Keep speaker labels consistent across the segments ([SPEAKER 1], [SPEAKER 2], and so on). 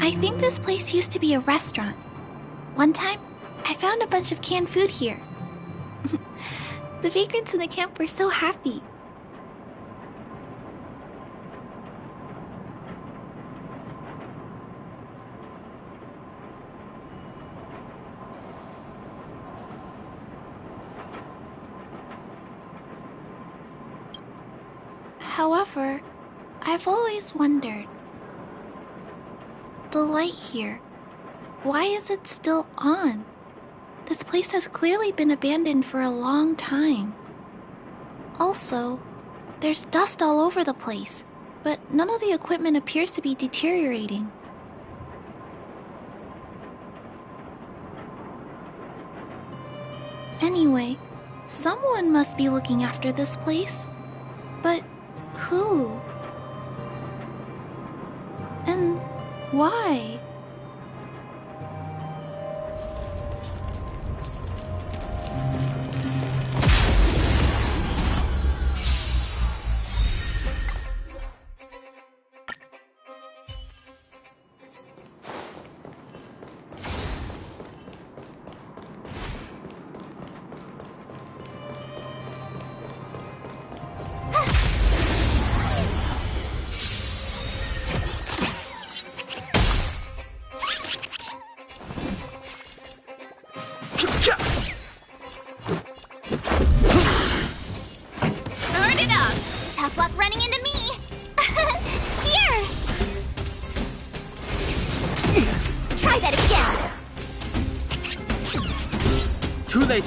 [SPEAKER 1] I think this place used to be a restaurant. One time, I found a bunch of canned food here. The vagrants in the camp were so happy. However, I've always wondered. The light here, why is it still on? This place has clearly been abandoned for a long time. Also, there's dust all over the place, but none of the equipment appears to be deteriorating. Anyway, someone must be looking after this place. But who? And why?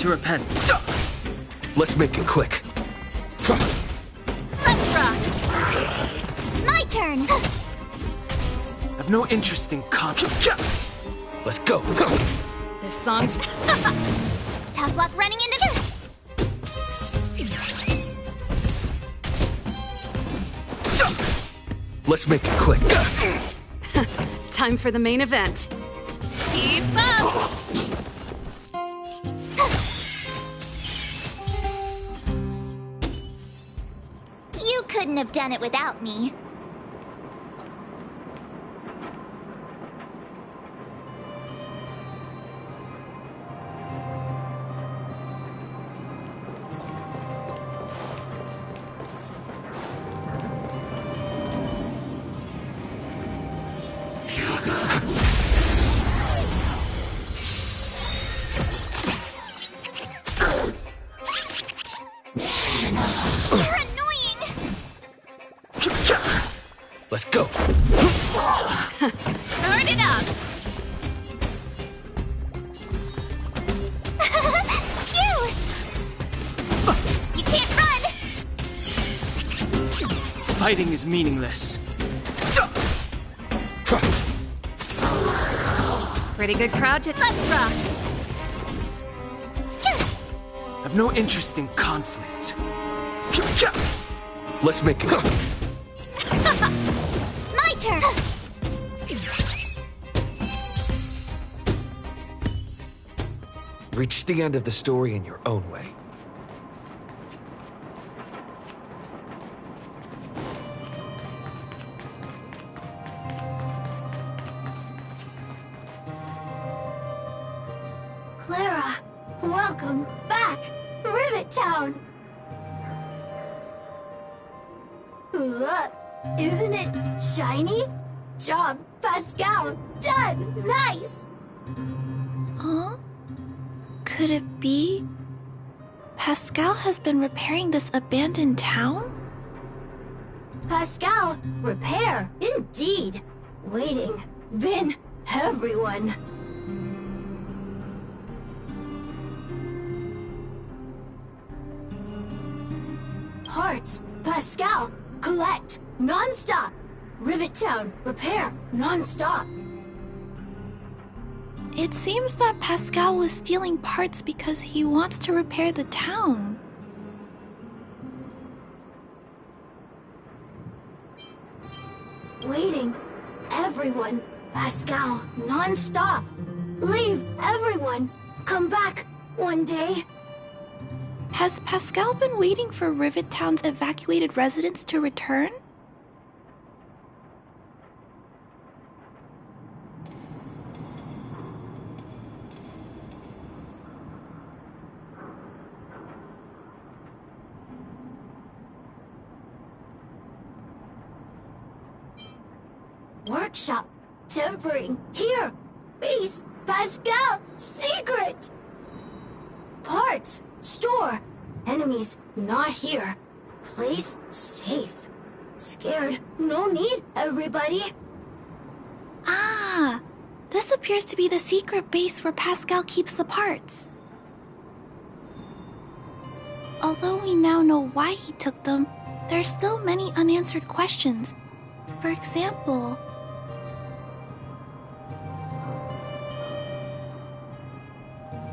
[SPEAKER 2] To repent.
[SPEAKER 3] Let's make it quick.
[SPEAKER 4] Let's rock. My turn.
[SPEAKER 2] I've no interest in conflict.
[SPEAKER 3] Let's go.
[SPEAKER 4] This song's tough luck running into
[SPEAKER 3] Let's make it quick.
[SPEAKER 5] Time for the main event.
[SPEAKER 4] Keep up. Couldn't have done it without me.
[SPEAKER 3] Let's go.
[SPEAKER 4] Turn it up. Phew! You can't run.
[SPEAKER 2] Fighting is meaningless.
[SPEAKER 5] Pretty good crowd to...
[SPEAKER 4] Let's rock.
[SPEAKER 2] I've no interest in conflict.
[SPEAKER 3] Let's make it.
[SPEAKER 4] My turn.
[SPEAKER 3] Reach the end of the story in your own way.
[SPEAKER 6] Clara, welcome back, Rivet Town. Look, isn't it shiny? Job, Pascal. Done. Nice.
[SPEAKER 1] Huh? Could it be? Pascal has been repairing this abandoned town?
[SPEAKER 6] Pascal, repair. Indeed. Waiting. Been everyone. Parts. Pascal. Collect. Non-stop. Rivet Town. Repair. Non-stop.
[SPEAKER 1] It seems that Pascal was stealing parts because he wants to repair the town.
[SPEAKER 6] Waiting. Everyone. Pascal. Non-stop. Leave. Everyone. Come back. One day.
[SPEAKER 1] Has Pascal been waiting for Rivet Town's evacuated residents to return?
[SPEAKER 6] Workshop. Tempering. Here. Base. Pascal. Secret. Parts. Store. Enemies. Not here. Place. Safe. Scared. No need, everybody.
[SPEAKER 1] Ah, this appears to be the secret base where Pascal keeps the parts. Although we now know why he took them, there are still many unanswered questions. For example...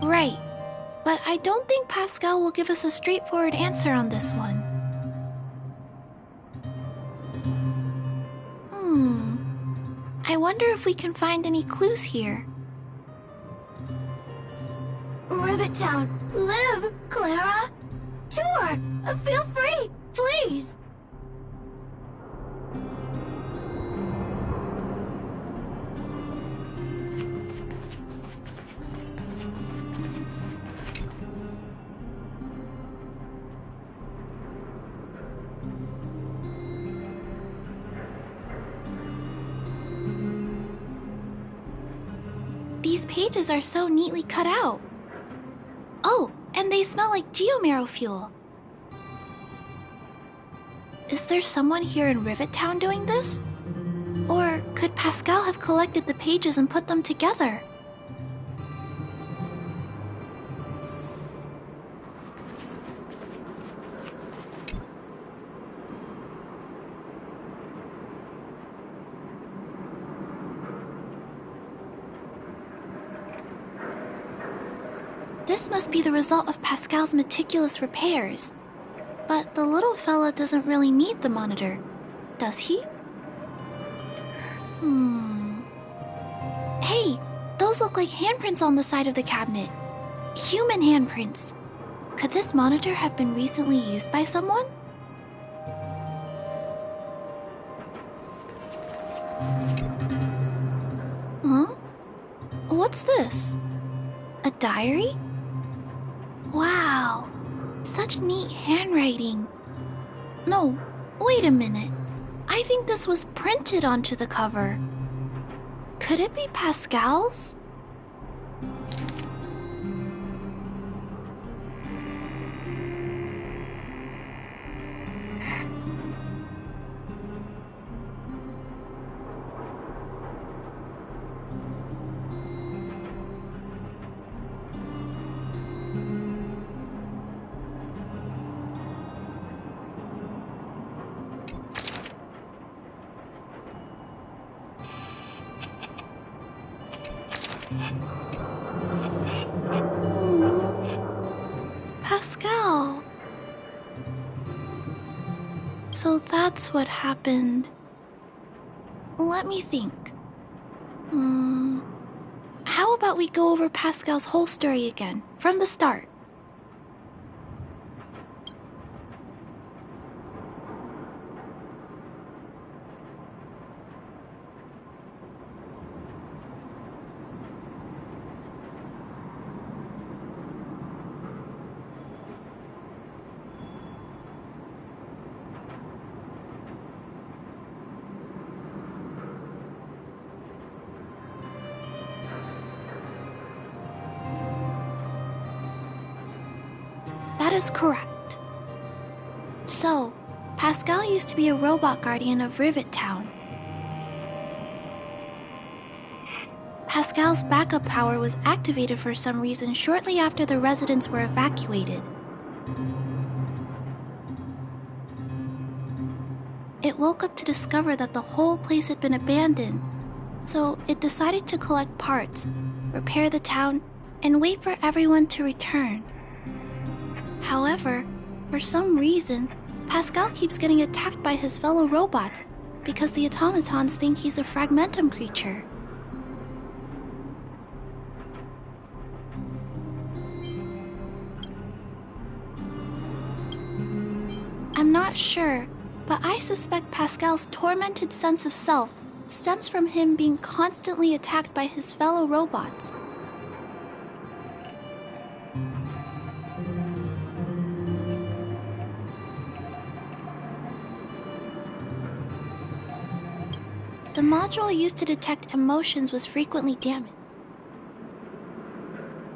[SPEAKER 1] Right, but I don't think Pascal will give us a straightforward answer on this one. I wonder if we can find any clues here.
[SPEAKER 6] Rivet Town. Live, Clara. Tour. Feel free, please.
[SPEAKER 1] These pages are so neatly cut out. Oh, and they smell like geomarrow fuel. Is there someone here in Rivet Town doing this? Or could Pascal have collected the pages and put them together? This must be the result of Pascal's meticulous repairs. But the little fella doesn't really need the monitor, does he? Hey, those look like handprints on the side of the cabinet. Human handprints. Could this monitor have been recently used by someone? Huh? What's this? A diary? Wow, such neat handwriting. No, wait a minute. I think this was printed onto the cover. Could it be Pascal's? Pascal. So that's what happened. Let me think. How about we go over Pascal's whole story again, from the start? That is correct. So, Pascal used to be a robot guardian of Rivet Town. Pascal's backup power was activated for some reason shortly after the residents were evacuated. It woke up to discover that the whole place had been abandoned, so it decided to collect parts, repair the town, and wait for everyone to return. However, for some reason, Pascal keeps getting attacked by his fellow robots because the automatons think he's a fragmentum creature. I'm not sure, but I suspect Pascal's tormented sense of self stems from him being constantly attacked by his fellow robots. the module used to detect emotions was frequently damaged.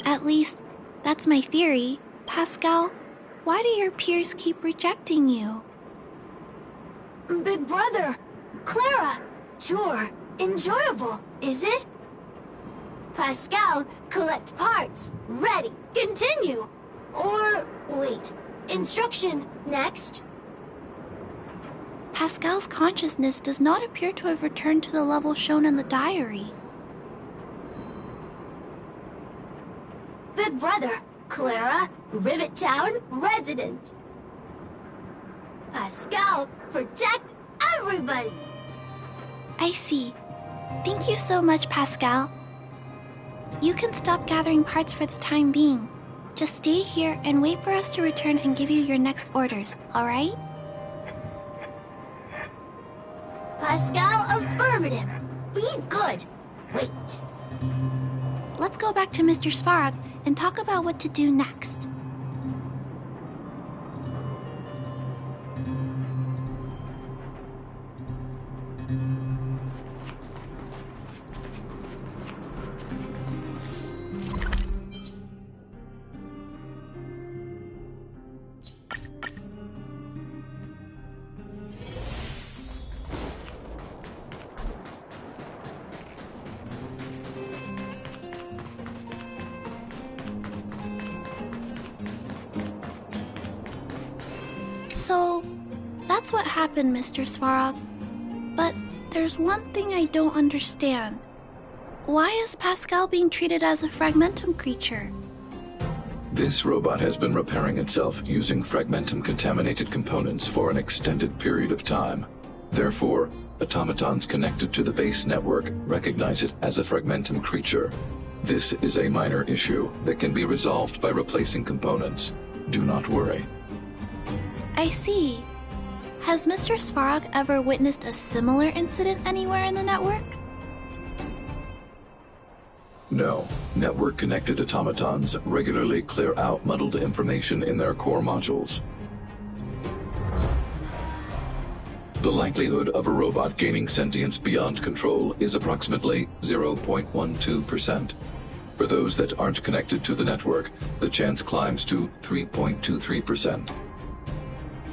[SPEAKER 1] At least, that's my theory. Pascal, why do your peers keep rejecting you?
[SPEAKER 6] Big brother, Clara, tour, enjoyable, is it? Pascal, collect parts, ready, continue. Or, wait, instruction, next.
[SPEAKER 1] Pascal's consciousness does not appear to have returned to the level shown in the diary.
[SPEAKER 6] Big brother, Clara, Rivet Town resident. Pascal, protect everybody!
[SPEAKER 1] I see. Thank you so much, Pascal. You can stop gathering parts for the time being. Just stay here and wait for us to return and give you your next orders, alright?
[SPEAKER 6] Pascal, affirmative. Be good. Wait.
[SPEAKER 1] Let's go back to Mr. Svarog and talk about what to do next. So, that's what happened, Mr. Svarog. But there's one thing I don't understand. Why is Pascal being treated as a fragmentum creature?
[SPEAKER 7] This robot has been repairing itself using fragmentum-contaminated components for an extended period of time. Therefore, automatons connected to the base network recognize it as a fragmentum creature. This is a minor issue that can be resolved by replacing components. Do not worry.
[SPEAKER 1] I see. Has Mr. Svarog ever witnessed a similar incident anywhere in the network?
[SPEAKER 7] No. Network-connected automatons regularly clear out muddled information in their core modules. The likelihood of a robot gaining sentience beyond control is approximately 0.12%. For those that aren't connected to the network, the chance climbs to 3.23%.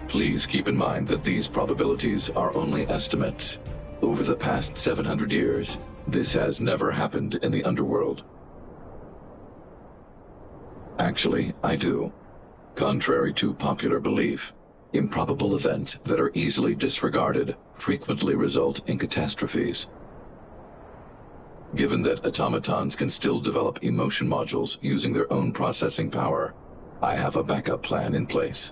[SPEAKER 7] Please keep in mind that these probabilities are only estimates. Over the past 700 years, this has never happened in the underworld. Actually, I do. Contrary to popular belief, improbable events that are easily disregarded frequently result in catastrophes. Given that automatons can still develop emotion modules using their own processing power, I have a backup plan in place.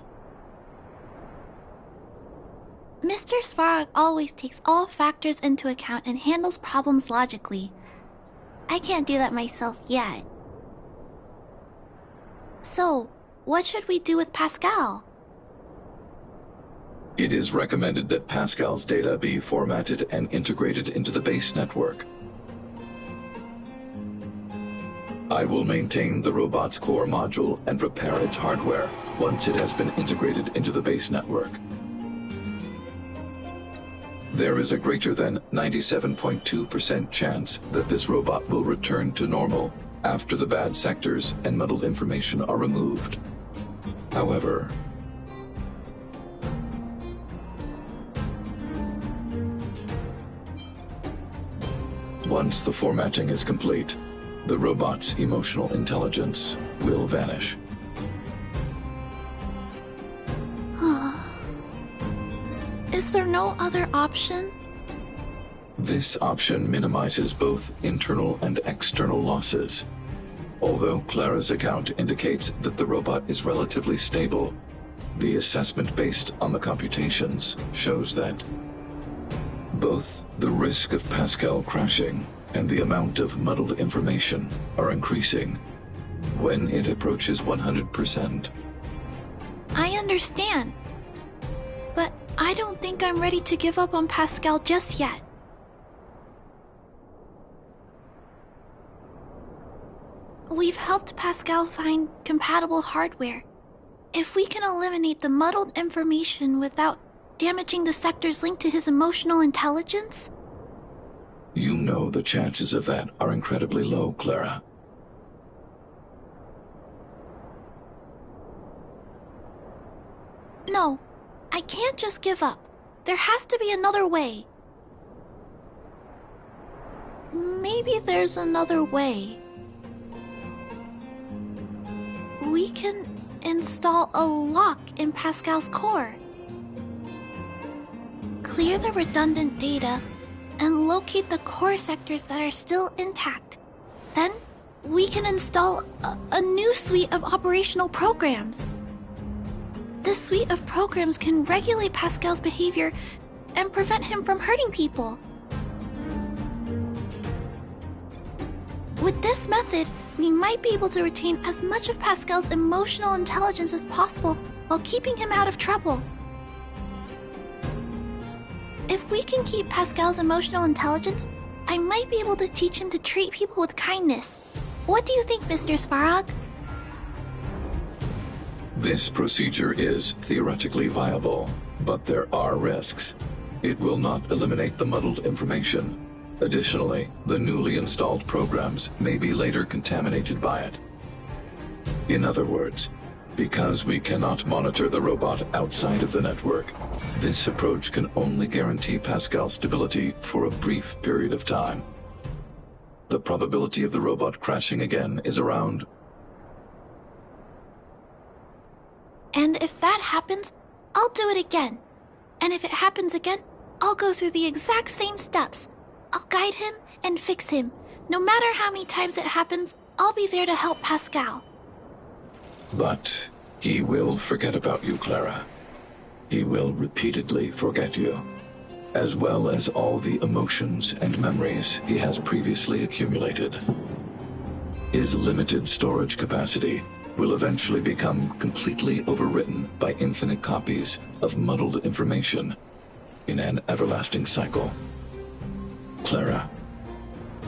[SPEAKER 1] Mr. Svarog always takes all factors into account and handles problems logically. I can't do that myself yet. So, what should we do with Pascal?
[SPEAKER 7] It is recommended that Pascal's data be formatted and integrated into the base network. I will maintain the robot's core module and repair its hardware once it has been integrated into the base network. There is a greater than 97.2% chance that this robot will return to normal after the bad sectors and muddled information are removed. However, once the formatting is complete, the robot's emotional intelligence will vanish.
[SPEAKER 1] Is there no other option?
[SPEAKER 7] This option minimizes both internal and external losses. Although Clara's account indicates that the robot is relatively stable, the assessment based on the computations shows that both the risk of Pascal crashing and the amount of muddled information are increasing when it approaches 100%.
[SPEAKER 1] I understand. But I don't think I'm ready to give up on Pascal just yet. We've helped Pascal find compatible hardware. If we can eliminate the muddled information without damaging the sectors linked to his emotional intelligence,
[SPEAKER 7] You know the chances of that are incredibly low, Clara.
[SPEAKER 1] No, I can't just give up. There has to be another way. Maybe there's another way. We can install a lock in Pascal's core. Clear the redundant data and locate the core sectors that are still intact. Then, we can install a new suite of operational programs. This suite of programs can regulate Pascal's behavior and prevent him from hurting people. With this method, we might be able to retain as much of Pascal's emotional intelligence as possible while keeping him out of trouble. If we can keep Pascal's emotional intelligence, I might be able to teach him to treat people with kindness. What do you think, Mr. Svarog?
[SPEAKER 7] This procedure is theoretically viable, but there are risks. It will not eliminate the muddled information. Additionally, the newly installed programs may be later contaminated by it. In other words, because we cannot monitor the robot outside of the network, this approach can only guarantee Pascal's stability for a brief period of time. The probability of the robot crashing again is around.
[SPEAKER 1] And if that happens, I'll do it again. And if it happens again, I'll go through the exact same steps. I'll guide him and fix him. No matter how many times it happens, I'll be there to help Pascal.
[SPEAKER 7] But he will forget about you, Clara. He will repeatedly forget you, as well as all the emotions and memories he has previously accumulated. His limited storage capacity will eventually become completely overwritten by infinite copies of muddled information in an everlasting cycle. Clara,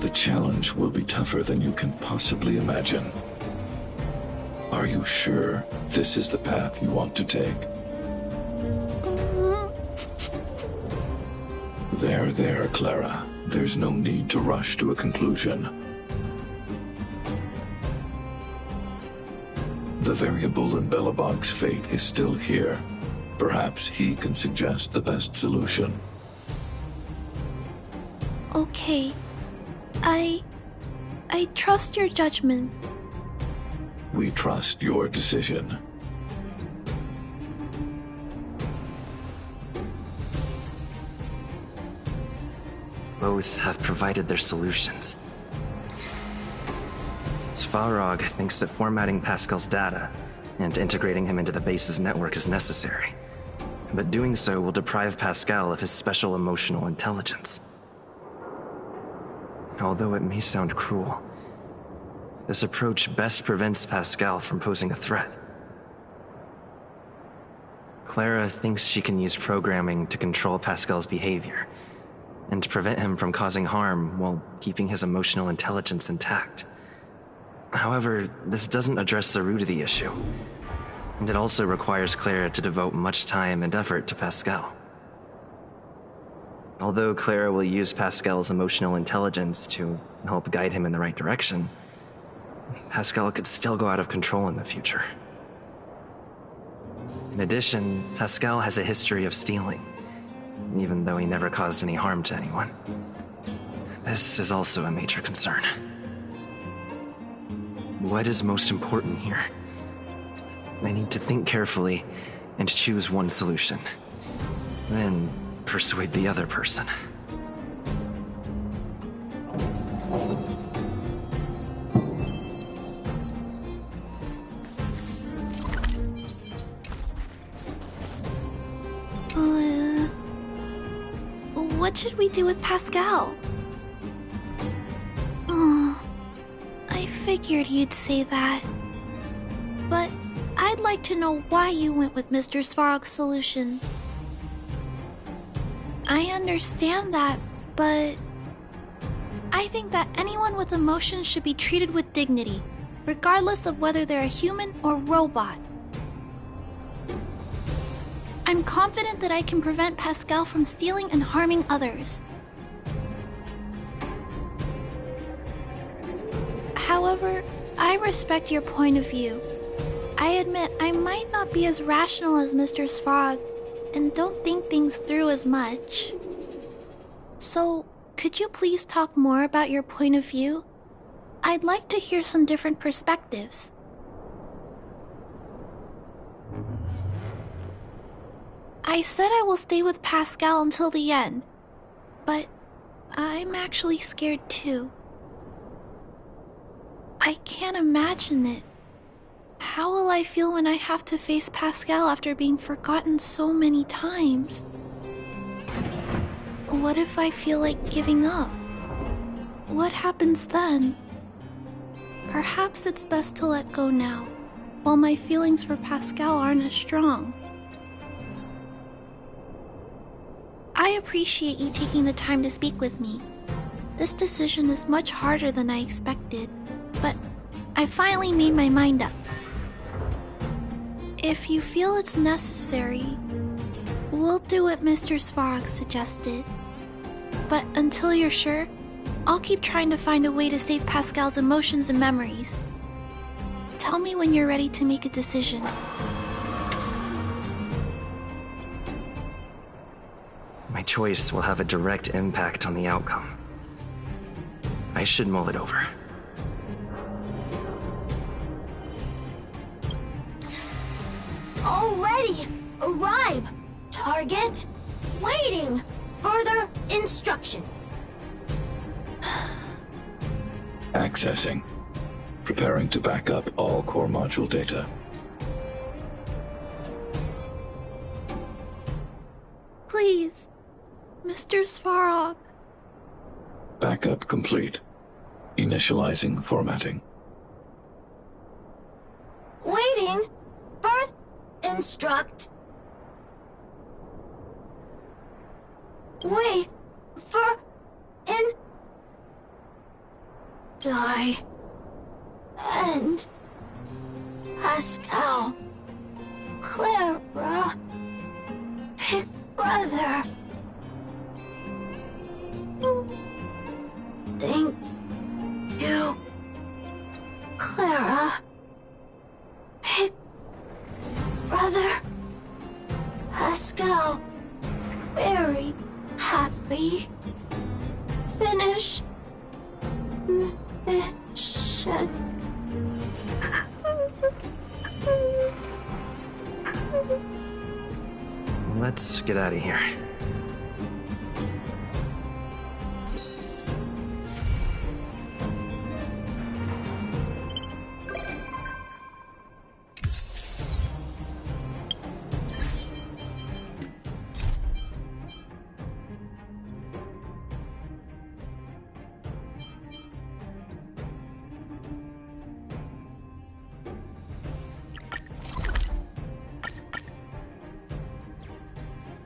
[SPEAKER 7] the challenge will be tougher than you can possibly imagine. Are you sure this is the path you want to take? There, Clara. There's no need to rush to a conclusion. The variable in Belobog's fate is still here. Perhaps he can suggest the best solution.
[SPEAKER 1] Okay. I trust your judgment.
[SPEAKER 7] We trust your decision.
[SPEAKER 8] Both have provided their solutions. Svarog thinks that formatting Pascal's data and integrating him into the base's network is necessary. But doing so will deprive Pascal of his special emotional intelligence. Although it may sound cruel, this approach best prevents Pascal from posing a threat. Clara thinks she can use programming to control Pascal's behavior and to prevent him from causing harm while keeping his emotional intelligence intact. However, this doesn't address the root of the issue, and it also requires Clara to devote much time and effort to Pascal. Although Clara will use Pascal's emotional intelligence to help guide him in the right direction, Pascal could still go out of control in the future. In addition, Pascal has a history of stealing, even though he never caused any harm to anyone. This is also a major concern. What is most important here? I need to think carefully and choose one solution. Then persuade the other person.
[SPEAKER 1] What should we do with Pascal? I figured you'd say that. But I'd like to know why you went with Mr. Svarog's solution. I understand that, but I think that anyone with emotions should be treated with dignity, regardless of whether they're a human or robot. I'm confident that I can prevent Pascal from stealing and harming others. However, I respect your point of view. I admit I might not be as rational as Mr. Svarog and don't think things through as much. So, could you please talk more about your point of view? I'd like to hear some different perspectives. I said I will stay with Pascal until the end, but I'm actually scared too. I can't imagine it. How will I feel when I have to face Pascal after being forgotten so many times? What if I feel like giving up? What happens then? Perhaps it's best to let go now, while my feelings for Pascal aren't as strong. I appreciate you taking the time to speak with me. This decision is much harder than I expected, but I finally made my mind up. If you feel it's necessary, we'll do what Mr. Svarog suggested. But until you're sure, I'll keep trying to find a way to save Pascal's emotions and memories. Tell me when you're ready to make a decision.
[SPEAKER 8] My choice will have a direct impact on the outcome. I should mull it over.
[SPEAKER 6] Already! Arrive! Target! Waiting! Further instructions.
[SPEAKER 7] Accessing. Preparing to back up all core module data.
[SPEAKER 1] Please, Mr. Svarog.
[SPEAKER 7] Backup complete. Initializing formatting.
[SPEAKER 6] Waiting! Birth instruct. Wait for in die and Pascal Clara Big Brother. Thank you, Clara Big Brother. Pascal very happy. Finish mission.
[SPEAKER 8] Let's get out of here.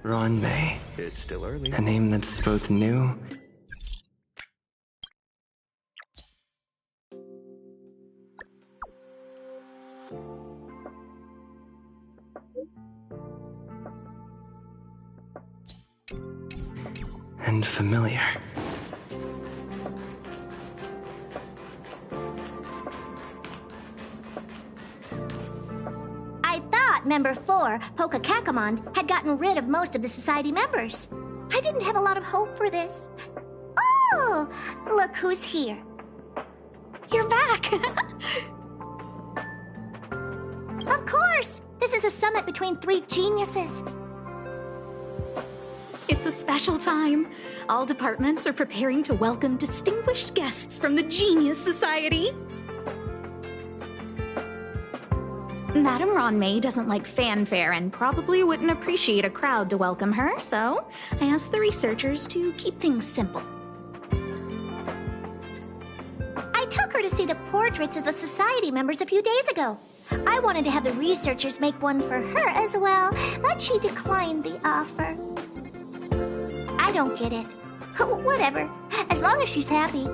[SPEAKER 8] Ron May.
[SPEAKER 3] It's still early.
[SPEAKER 8] A name that's both new and familiar.
[SPEAKER 9] I thought Member 4, Pokakakamon, had gotten rid of most of the society members. I didn't have a lot of hope for this. Oh, look who's here.
[SPEAKER 4] You're back!
[SPEAKER 9] Of course! This is a summit between three geniuses.
[SPEAKER 4] It's a special time. All departments are preparing to welcome distinguished guests from the Genius Society. Madame Ron May doesn't like fanfare and probably wouldn't appreciate a crowd to welcome her, so I asked the researchers to keep things simple.
[SPEAKER 9] I took her to see the portraits of the society members a few days ago. I wanted to have the researchers make one for her as well, but she declined the offer. I don't get it. Whatever, as long as she's happy.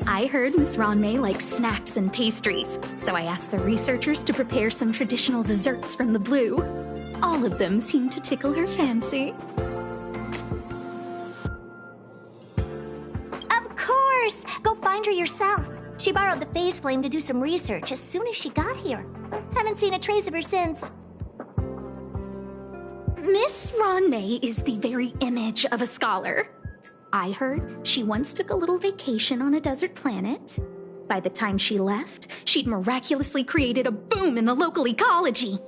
[SPEAKER 4] I heard Miss Ron May likes snacks and pastries, so I asked the researchers to prepare some traditional desserts from the blue. All of them seemed to tickle her fancy.
[SPEAKER 9] Of course! Go find her yourself. She borrowed the phase flame to do some research as soon as she got here. Haven't seen a trace of her since.
[SPEAKER 4] Miss Ron May is the very image of a scholar. I heard she once took a little vacation on a desert planet. By the time she left, she'd miraculously created a boom in the local ecology.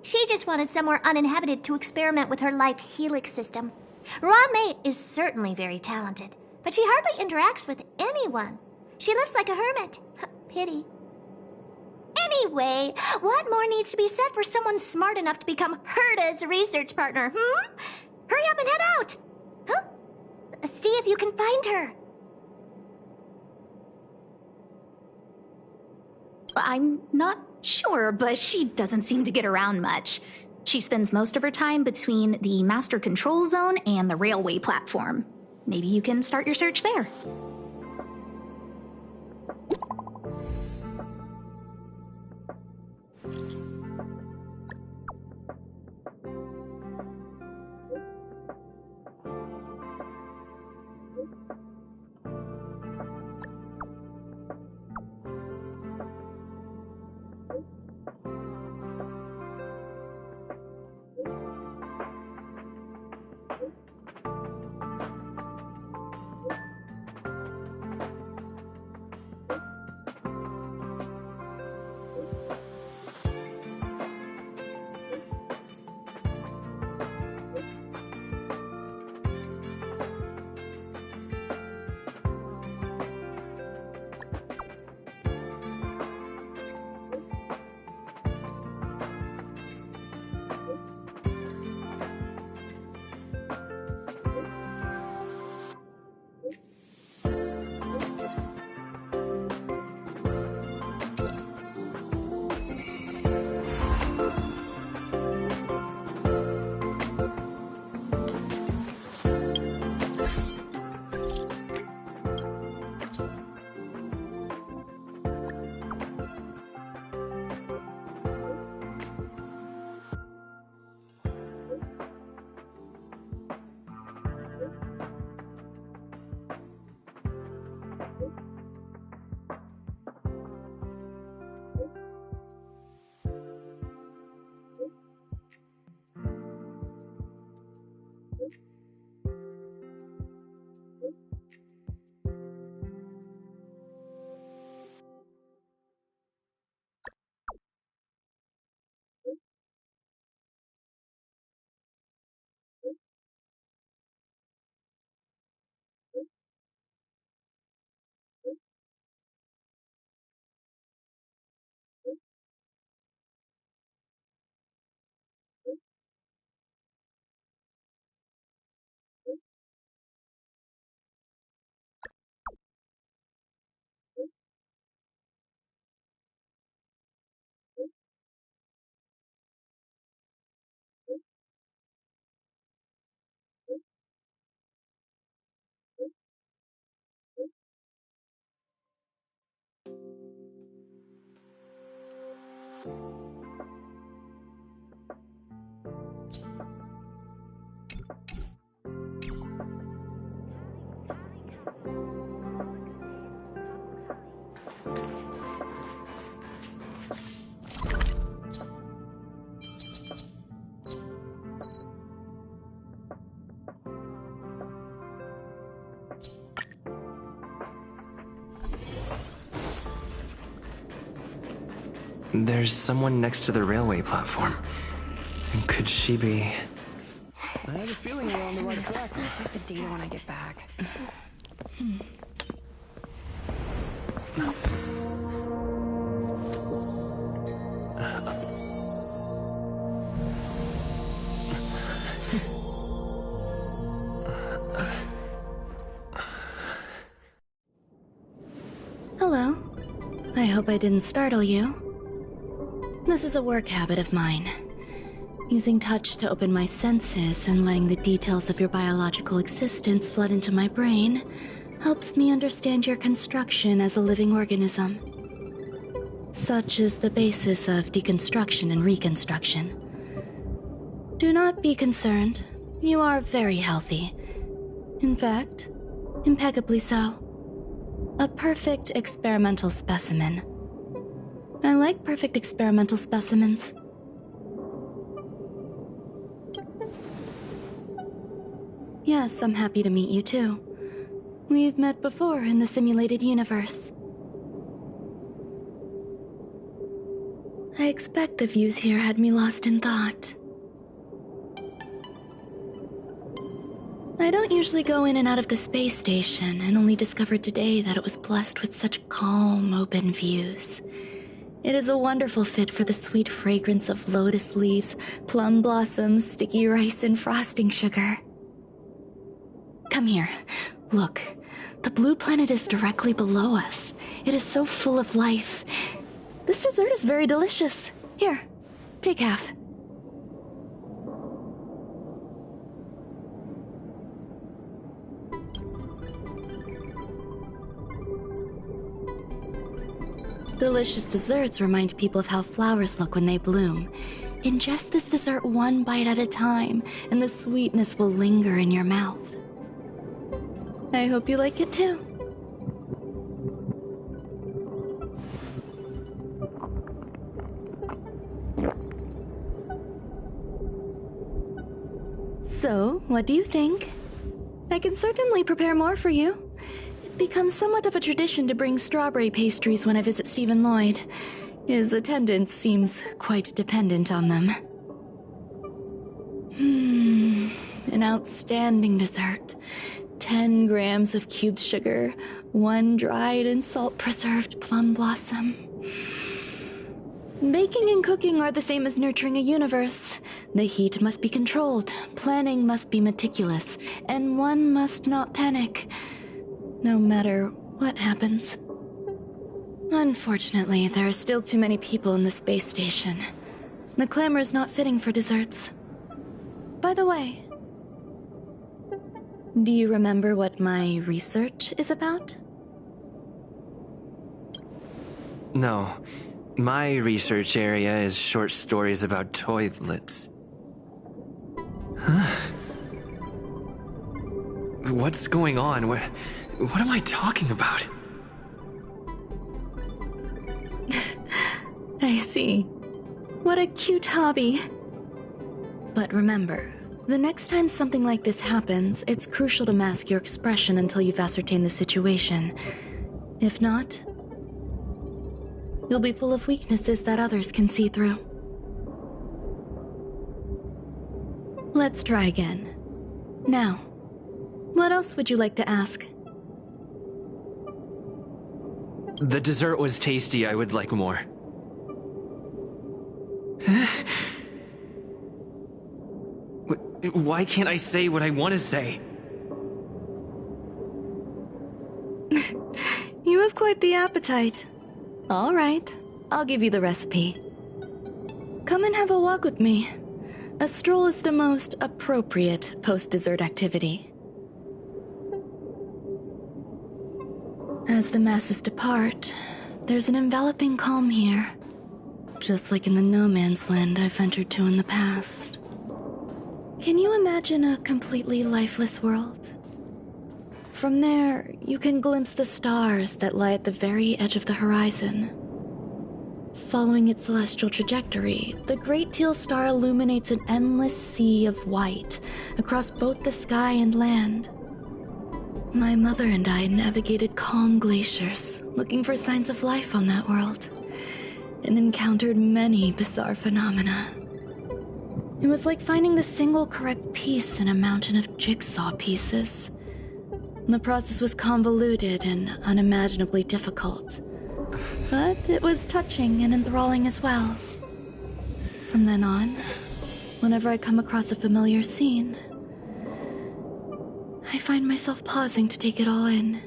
[SPEAKER 9] She just wanted somewhere uninhabited to experiment with her life helix system. Ron May is certainly very talented, but she hardly interacts with anyone. She lives like a hermit. Pity. Anyway, what more needs to be said for someone smart enough to become Herta's research partner, Hurry up and head out! Huh? See if you can find her.
[SPEAKER 4] I'm not sure, but she doesn't seem to get around much. She spends most of her time between the master control zone and the railway platform. Maybe you can start your search there.
[SPEAKER 8] There's someone next to the railway platform. Could she be...
[SPEAKER 2] I have a feeling we're on the right track.
[SPEAKER 5] I'll check the data when I get back.
[SPEAKER 10] Hello. I hope I didn't startle you. This is a work habit of mine. Using touch to open my senses and letting the details of your biological existence flood into my brain helps me understand your construction as a living organism. Such is the basis of deconstruction and reconstruction. Do not be concerned. You are very healthy. In fact, impeccably so. A perfect experimental specimen. I like perfect experimental specimens. Yes, I'm happy to meet you too. We've met before in the simulated universe. I expect the views here had me lost in thought. I don't usually go in and out of the space station, and only discovered today that it was blessed with such calm, open views. It is a wonderful fit for the sweet fragrance of lotus leaves, plum blossoms, sticky rice, and frosting sugar. Come here. Look. The blue planet is directly below us. It is so full of life. This dessert is very delicious. Here, take half. Delicious desserts remind people of how flowers look when they bloom. Ingest this dessert one bite at a time, and the sweetness will linger in your mouth. I hope you like it too. So, what do you think? I can certainly prepare more for you. It's become somewhat of a tradition to bring strawberry pastries when I visit Stephen Lloyd. His attendance seems quite dependent on them. An outstanding dessert. 10 grams of cubed sugar, 1 dried and salt-preserved plum blossom. Baking and cooking are the same as nurturing a universe. The heat must be controlled, planning must be meticulous, and one must not panic, no matter what happens. Unfortunately, there are still too many people in the space station. The clamor is not fitting for desserts. By the way, do you remember what my research is about?
[SPEAKER 8] No. My research area is short stories about toilets. Huh? What's going on? What am I talking about?
[SPEAKER 10] I see. What a cute hobby. But remember, the next time something like this happens, it's crucial to mask your expression until you've ascertained the situation. If not, you'll be full of weaknesses that others can see through. Let's try again. Now, what else would you like to ask?
[SPEAKER 8] The dessert was tasty. I would like more. Why can't I say what I want to say?
[SPEAKER 10] You have quite the appetite. All right, I'll give you the recipe. Come and have a walk with me. A stroll is the most appropriate post-dessert activity. As the masses depart, there's an enveloping calm here, just like in the no-man's land I've ventured to in the past. Can you imagine a completely lifeless world? From there, you can glimpse the stars that lie at the very edge of the horizon. Following its celestial trajectory, the Great Teal Star illuminates an endless sea of white across both the sky and land. My mother and I navigated calm glaciers, looking for signs of life on that world, and encountered many bizarre phenomena. It was like finding the single correct piece in a mountain of jigsaw pieces. The process was convoluted and unimaginably difficult, but it was touching and enthralling as well. From then on, whenever I come across a familiar scene, I find myself pausing to take it all in.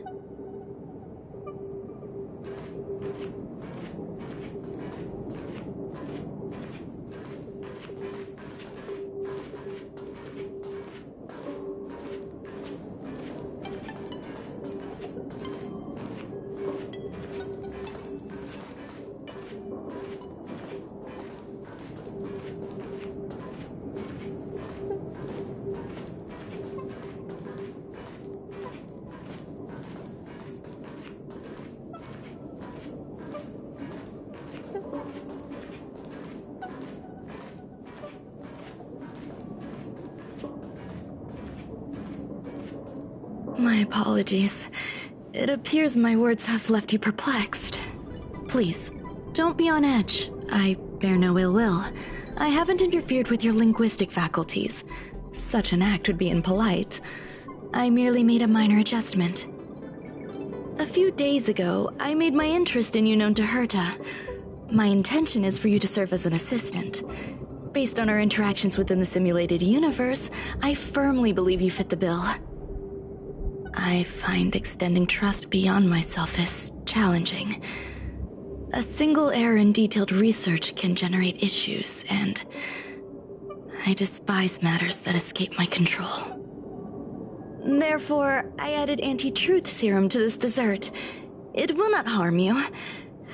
[SPEAKER 10] My apologies. It appears my words have left you perplexed. Please, don't be on edge. I bear no ill will. I haven't interfered with your linguistic faculties. Such an act would be impolite. I merely made a minor adjustment. A few days ago, I made my interest in you known to Herta. My intention is for you to serve as an assistant. Based on our interactions within the simulated universe, I firmly believe you fit the bill. I find extending trust beyond myself is challenging. A single error in detailed research can generate issues, and I despise matters that escape my control. Therefore, I added anti-truth serum to this dessert. It will not harm you.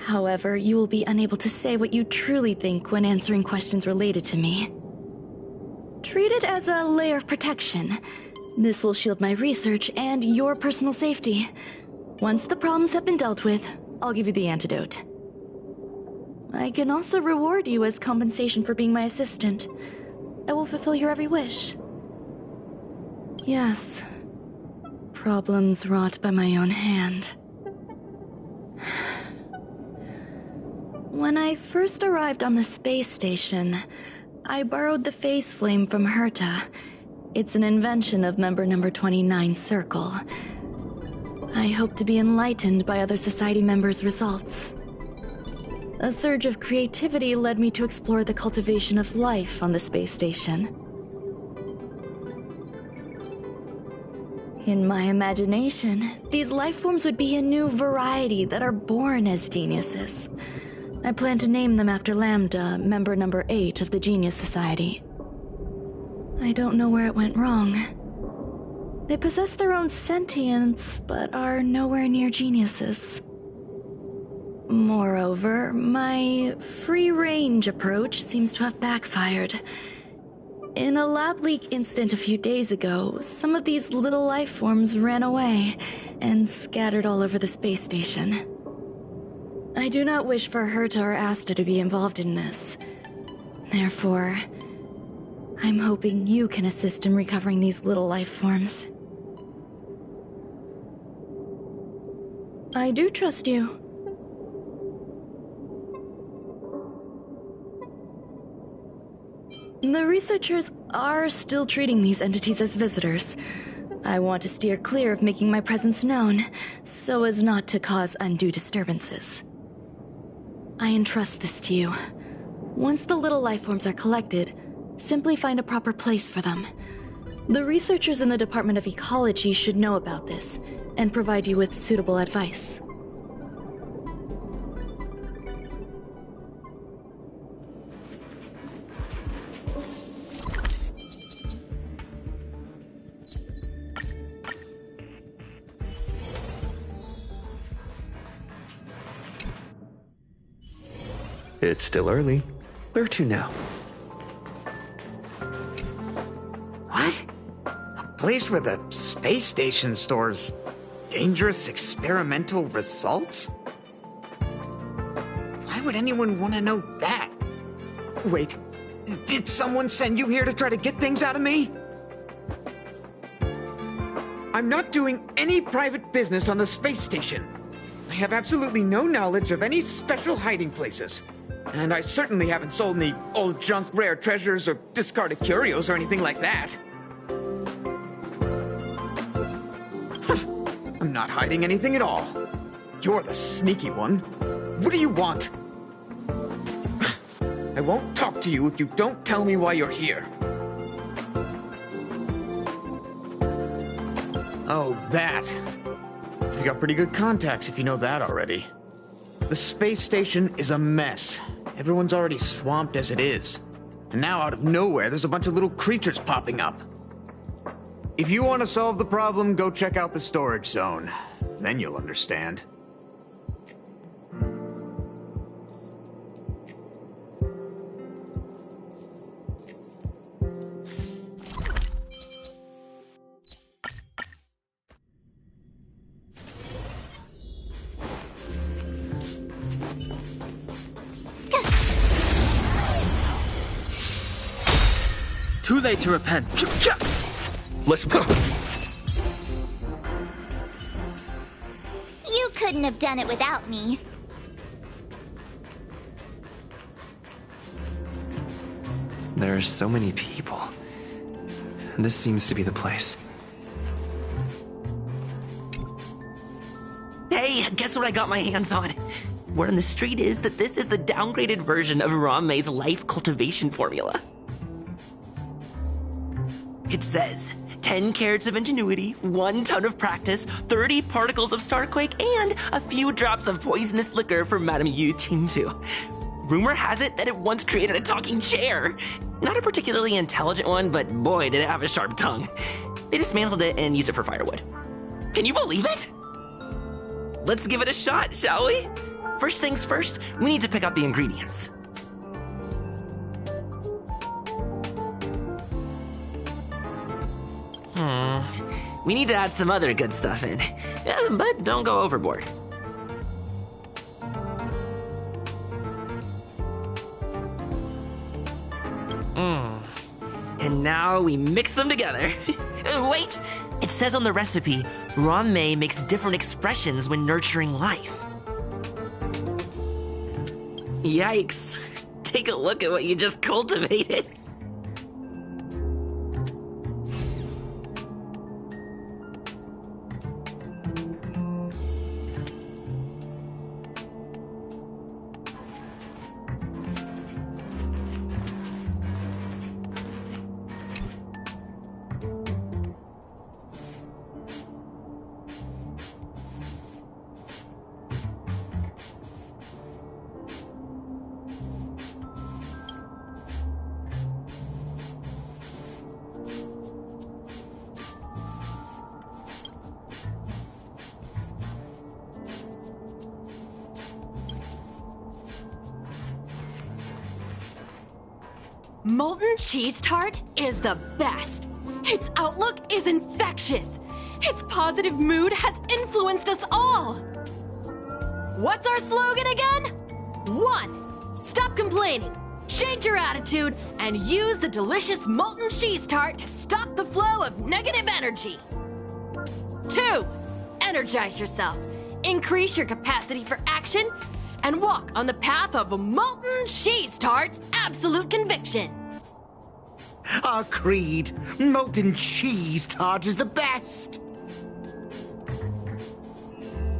[SPEAKER 10] However, you will be unable to say what you truly think when answering questions related to me. Treat it as a layer of protection. This will shield my research and your personal safety. Once the problems have been dealt with, I'll give you the antidote. I can also reward you as compensation for being my assistant. I will fulfill your every wish. Yes. Problems wrought by my own hand. When I first arrived on the space station, I borrowed the phase flame from Herta. It's an invention of member number 29 Circle. I hope to be enlightened by other society members' results. A surge of creativity led me to explore the cultivation of life on the space station. In my imagination, these life forms would be a new variety that are born as geniuses. I plan to name them after Lambda, member number 8 of the Genius Society. I don't know where it went wrong. They possess their own sentience, but are nowhere near geniuses. Moreover, my free-range approach seems to have backfired. In a lab leak incident a few days ago, some of these little life forms ran away and scattered all over the space station. I do not wish for Herta or Asta to be involved in this. Therefore, I'm hoping you can assist in recovering these little life forms. I do trust you. The researchers are still treating these entities as visitors. I want to steer clear of making my presence known, so as not to cause undue disturbances. I entrust this to you. Once the little life forms are collected, simply find a proper place for them. The researchers in the Department of Ecology should know about this, and provide you with suitable advice.
[SPEAKER 3] It's still early. Where to now?
[SPEAKER 11] What? A place where the space station stores dangerous experimental results? Why would anyone want to know that? Wait, did someone send you here to try to get things out of me? I'm not doing any private business on the space station. I have absolutely no knowledge of any special hiding places. And I certainly haven't sold any old junk rare treasures or discarded curios or anything like that. I'm not hiding anything at all. You're the sneaky one. What do you want? I won't talk to you if you don't tell me why you're here. Oh, that. You got pretty good contacts if you know that already. The space station is a mess. Everyone's already swamped as it is. And now out of nowhere, there's a bunch of little creatures popping up. If you want to solve the problem, go check out the storage zone. Then you'll understand.
[SPEAKER 2] Too late to repent.
[SPEAKER 3] Let's go.
[SPEAKER 9] couldn't have done it without me.
[SPEAKER 8] There are so many people. This seems to be the place.
[SPEAKER 12] Hey, guess what I got my hands on? Word on the street is that this is the downgraded version of Ranmei's life cultivation formula. It says 10 carats of ingenuity, 1 ton of practice, 30 particles of starquake, and a few drops of poisonous liquor for Madame Yu Tintu. Rumor has it that it once created a talking chair. Not a particularly intelligent one, but boy, did it have a sharp tongue. They dismantled it and used it for firewood. Can you believe it? Let's give it a shot, shall we? First things first, we need to pick out the ingredients. We need to add some other good stuff in, but don't go overboard. And now we mix them together. Wait! It says on the recipe, Ranmei makes different expressions when nurturing life. Yikes. Take a look at what you just cultivated.
[SPEAKER 5] Molten cheese tart is the best. Its outlook is infectious. Its positive mood has influenced us all. What's our slogan again? 1. Stop complaining, change your attitude, and use the delicious molten cheese tart to stop the flow of negative energy. 2. Energize yourself, increase your capacity for action, and walk on the path of a molten cheese tart's absolute conviction.
[SPEAKER 13] Our creed, molten cheese tart is the best.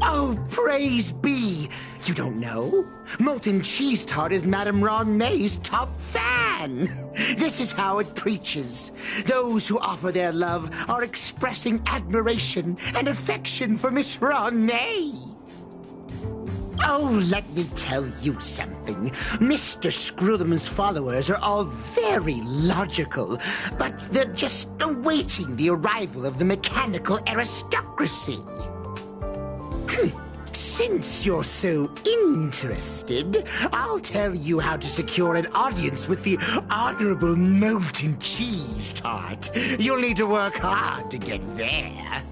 [SPEAKER 13] Oh, praise be! You don't know? Molten cheese tart is Madame Ranmei's top fan. This is how it preaches. Those who offer their love are expressing admiration and affection for Miss Ranmei. Oh, let me tell you something. Mr. Screwthum's followers are all very logical, but they're just awaiting the arrival of the mechanical aristocracy. Since you're so interested, I'll tell you how to secure an audience with the Honorable Molten Cheese Tart. You'll need to work hard to get there.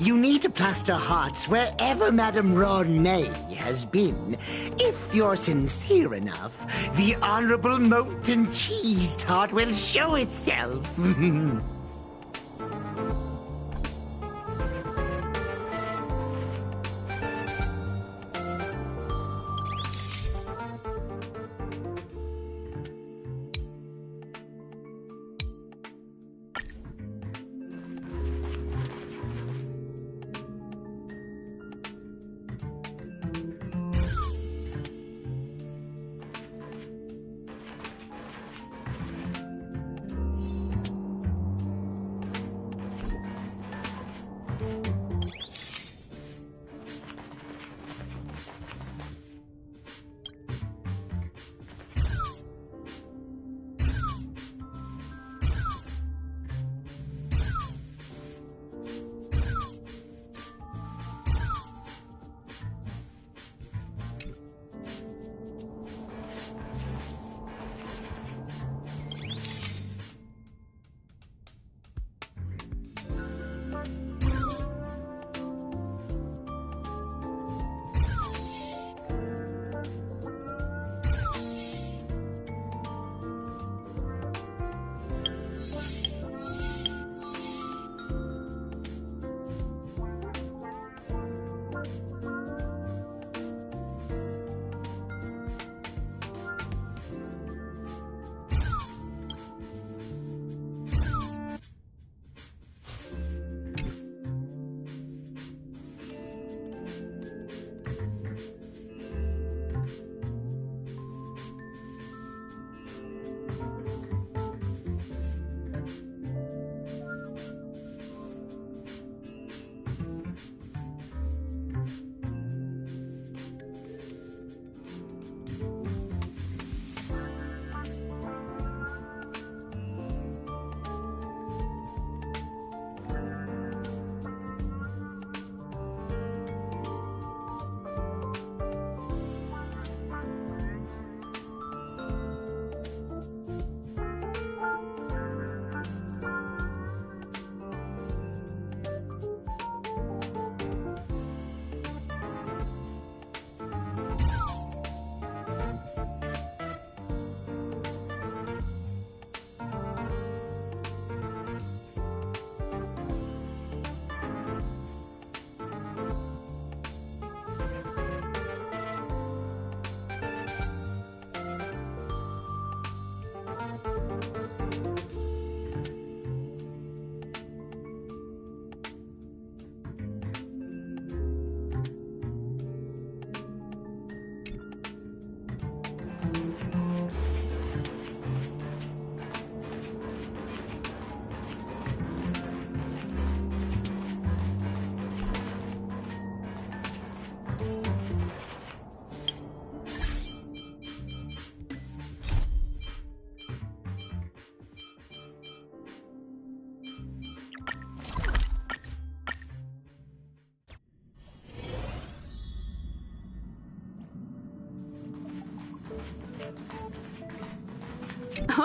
[SPEAKER 13] You need to plaster hearts wherever Madame Ranmei has been. If you're sincere enough, the Honorable Molten Cheese Tart will show itself.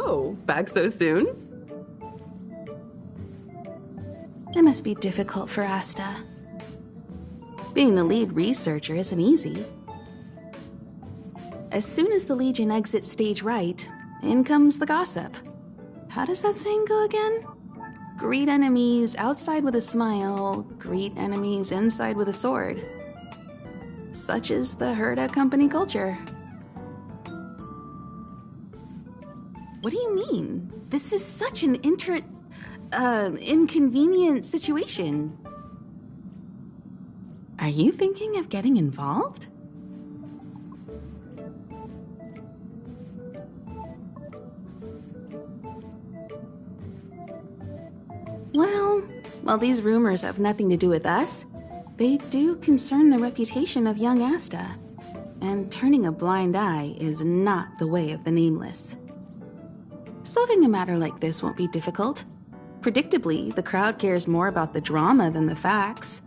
[SPEAKER 5] Oh, back so soon?
[SPEAKER 14] It must be difficult for Asta. Being the lead researcher isn't easy. As soon as the Legion exits stage right, in comes the gossip. How does that saying go again? Greet enemies outside with a smile, greet enemies inside with a sword. Such is the Herda company culture. What do you mean? This is such an inconvenient situation. Are you thinking of getting involved? Well, while these rumors have nothing to do with us, they do concern the reputation of young Asta. And turning a blind eye is not the way of the Nameless. Solving a matter like this won't be difficult. Predictably, the crowd cares more about the drama than the facts.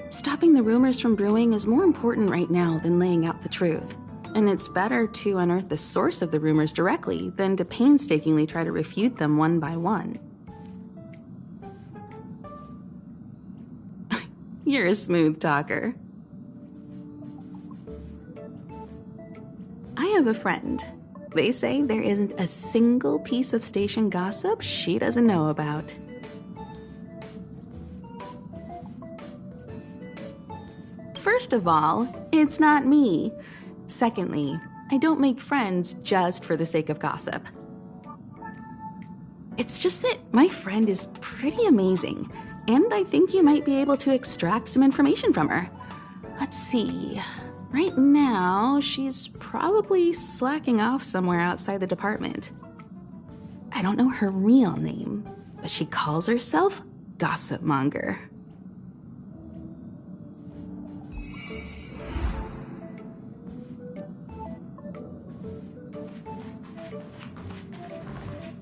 [SPEAKER 14] Stopping the rumors from brewing is more important right now than laying out the truth. And it's better to unearth the source of the rumors directly than to painstakingly try to refute them one by one. You're a smooth talker. I have a friend. They say there isn't a single piece of station gossip she doesn't know about. First of all, it's not me. Secondly, I don't make friends just for the sake of gossip. It's just that my friend is pretty amazing, and I think you might be able to extract some information from her. Let's see. Right now, she's probably slacking off somewhere outside the department. I don't know her real name, but she calls herself Gossip Monger.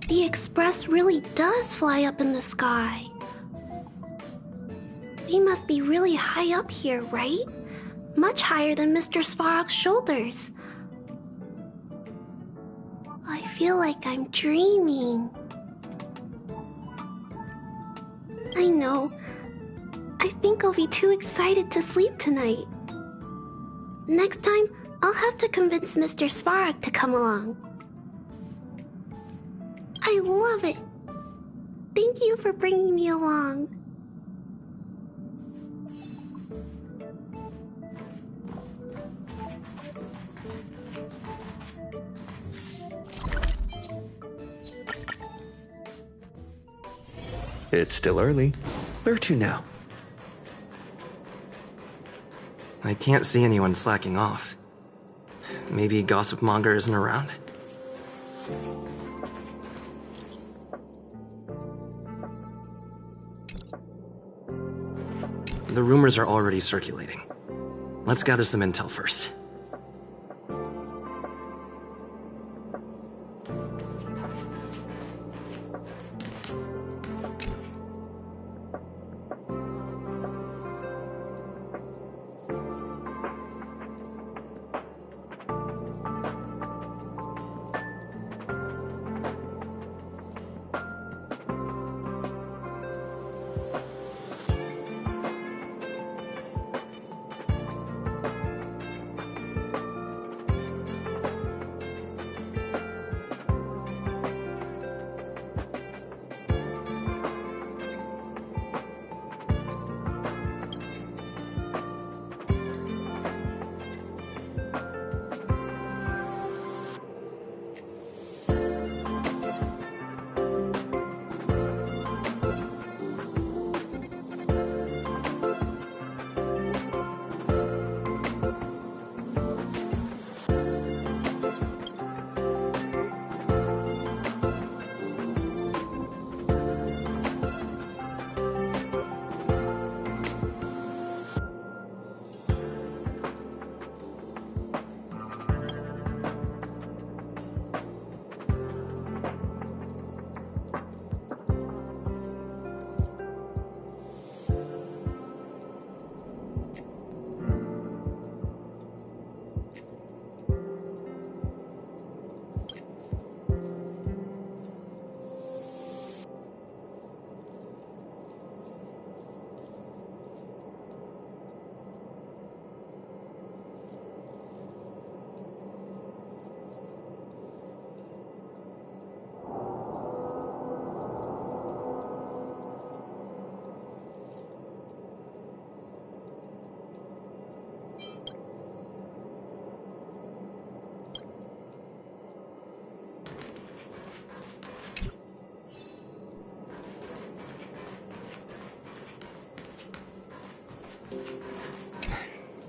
[SPEAKER 1] The Express really does fly up in the sky. We must be really high up here, right? Much higher than Mr. Svarog's shoulders. I feel like I'm dreaming. I know. I think I'll be too excited to sleep tonight. Next time, I'll have to convince Mr. Svarog to come along. I love it. Thank you for bringing me along.
[SPEAKER 3] It's still early. Where to now?
[SPEAKER 8] I can't see anyone slacking off. Maybe Gossip Monger isn't around? The rumors are already circulating. Let's gather some intel first.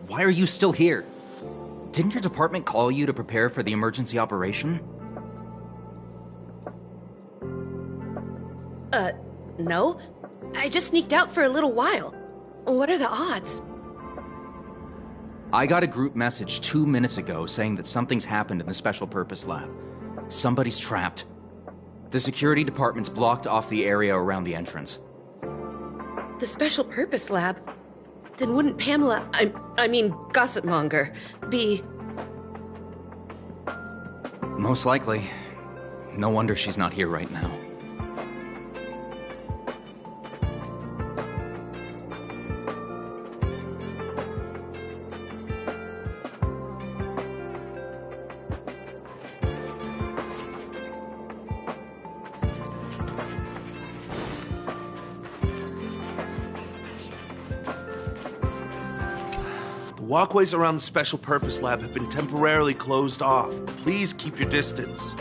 [SPEAKER 15] why are you still here? Didn't your department call you to prepare for the emergency operation?
[SPEAKER 16] No. I just sneaked out for a little while. What are the odds?
[SPEAKER 15] I got a group message 2 minutes ago saying that something's happened in the Special Purpose Lab. Somebody's trapped. The security department's blocked off the area around the entrance.
[SPEAKER 16] The Special Purpose Lab? Then wouldn't Pamela, I mean, Gossipmonger, be...
[SPEAKER 15] Most likely. No wonder she's not here right now.
[SPEAKER 17] Walkways around the Special Purpose Lab have been temporarily closed off. Please keep your distance.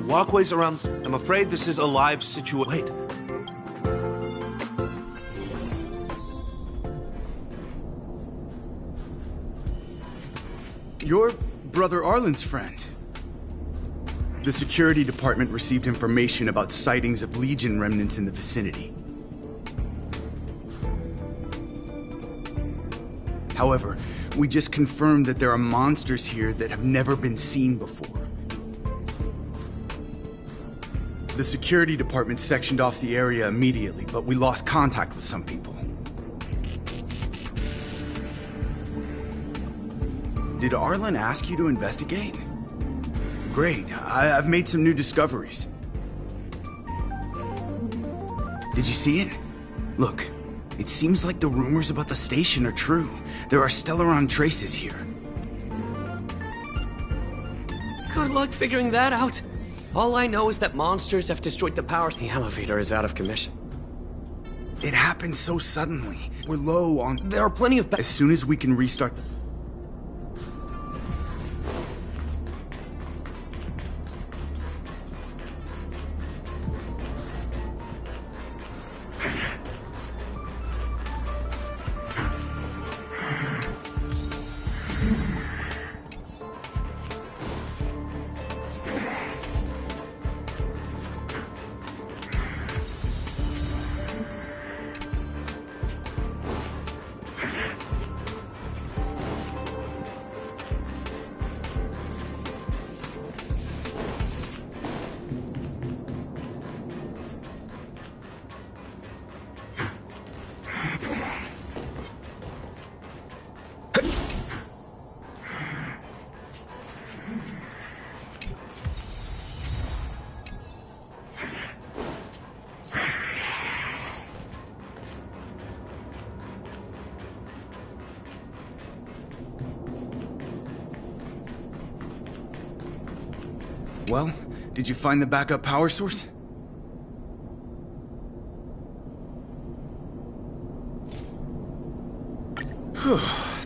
[SPEAKER 17] Walkways around... I'm afraid this is a live situation. Wait.
[SPEAKER 18] You're Brother Arlen's friend. The security department received information about sightings of Legion remnants in the vicinity. However, we just confirmed that there are monsters here that have never been seen before. The security department sectioned off the area immediately, but we lost contact with some people. Did Arlen ask you to investigate? Great. I've made some new discoveries. Did you see it? Look, it seems like the rumors about the station are true. There are Stellaron traces here.
[SPEAKER 2] Good luck figuring that out. All I know is that monsters have destroyed the power. The elevator is out of commission.
[SPEAKER 18] It happened so suddenly. We're low on...
[SPEAKER 2] There are plenty of...
[SPEAKER 18] As soon as we can restart... Well, did you find the backup power source?